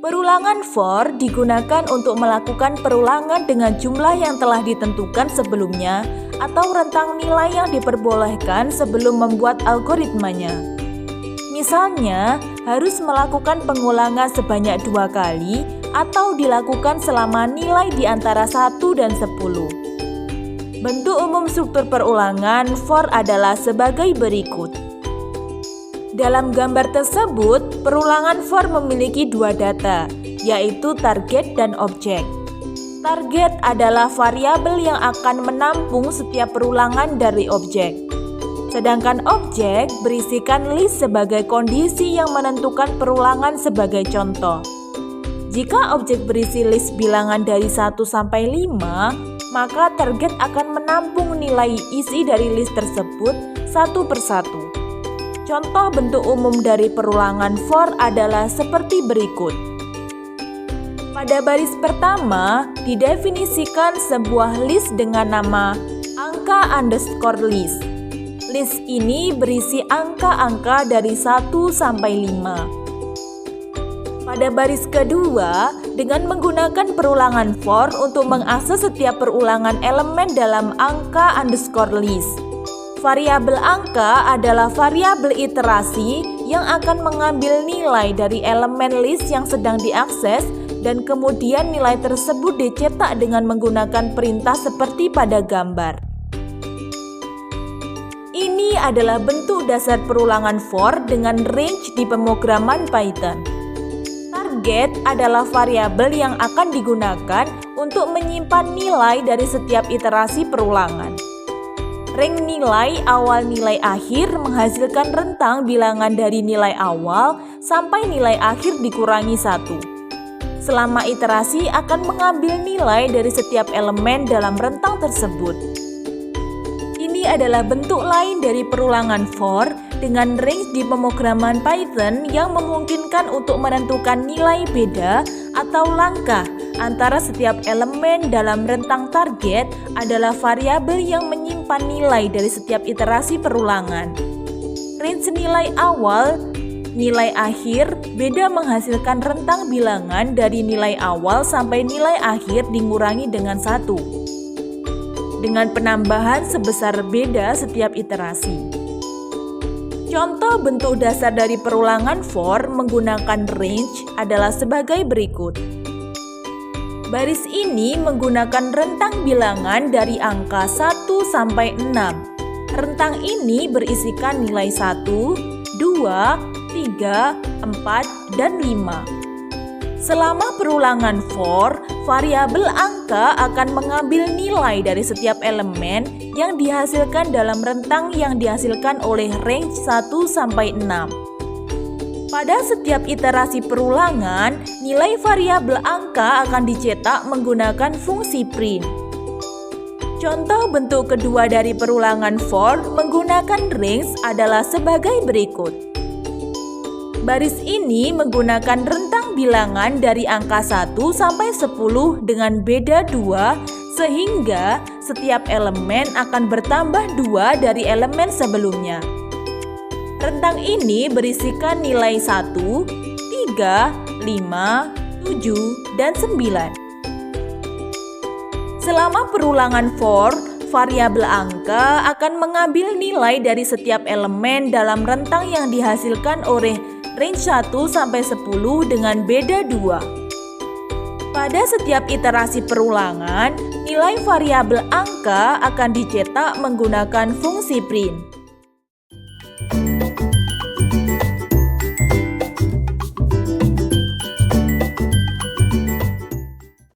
Perulangan for digunakan untuk melakukan perulangan dengan jumlah yang telah ditentukan sebelumnya atau rentang nilai yang diperbolehkan sebelum membuat algoritmanya. Misalnya, harus melakukan pengulangan sebanyak 2 kali atau dilakukan selama nilai di antara 1 dan 10. Bentuk umum struktur perulangan for adalah sebagai berikut. Dalam gambar tersebut, perulangan for memiliki 2 data, yaitu target dan objek. Target adalah variabel yang akan menampung setiap perulangan dari objek. Sedangkan objek berisikan list sebagai kondisi yang menentukan perulangan sebagai contoh. Jika objek berisi list bilangan dari 1 sampai 5, maka target akan menampung nilai isi dari list tersebut satu persatu. Contoh bentuk umum dari perulangan for adalah seperti berikut. Pada baris pertama, didefinisikan sebuah list dengan nama angka underscore list. List ini berisi angka-angka dari 1 sampai 5. Pada baris kedua, dengan menggunakan perulangan for untuk mengakses setiap perulangan elemen dalam angka underscore list. Variabel angka adalah variabel iterasi yang akan mengambil nilai dari elemen list yang sedang diakses dan kemudian nilai tersebut dicetak dengan menggunakan perintah seperti pada gambar. Ini adalah bentuk dasar perulangan for dengan range di pemrograman Python. Target adalah variabel yang akan digunakan untuk menyimpan nilai dari setiap iterasi perulangan. Range nilai awal nilai akhir menghasilkan rentang bilangan dari nilai awal sampai nilai akhir dikurangi 1. Selama iterasi akan mengambil nilai dari setiap elemen dalam rentang tersebut. Ini adalah bentuk lain dari perulangan for dengan range di pemrograman Python yang memungkinkan untuk menentukan nilai beda atau langkah antara setiap elemen dalam rentang target adalah variabel yang menyimpan nilai dari setiap iterasi perulangan. Range nilai awal, nilai akhir beda menghasilkan rentang bilangan dari nilai awal sampai nilai akhir dikurangi dengan 1. Dengan penambahan sebesar beda setiap iterasi. Contoh bentuk dasar dari perulangan for menggunakan range adalah sebagai berikut. Baris ini menggunakan rentang bilangan dari angka 1 sampai 6. Rentang ini berisikan nilai 1, 2, 3, 4, dan 5. Selama perulangan for, variabel angka akan mengambil nilai dari setiap elemen yang dihasilkan dalam rentang yang dihasilkan oleh range 1 sampai 6. Pada setiap iterasi perulangan, nilai variabel angka akan dicetak menggunakan fungsi print. Contoh bentuk kedua dari perulangan for menggunakan range adalah sebagai berikut. Baris ini menggunakan rentang bilangan dari angka 1 sampai 10 dengan beda 2 sehingga setiap elemen akan bertambah 2 dari elemen sebelumnya. Rentang ini berisikan nilai 1, 3, 5, 7, dan 9. Selama perulangan for, variabel angka akan mengambil nilai dari setiap elemen dalam rentang yang dihasilkan oleh range 1 sampai 10 dengan beda 2. Pada setiap iterasi perulangan, nilai variabel angka akan dicetak menggunakan fungsi print.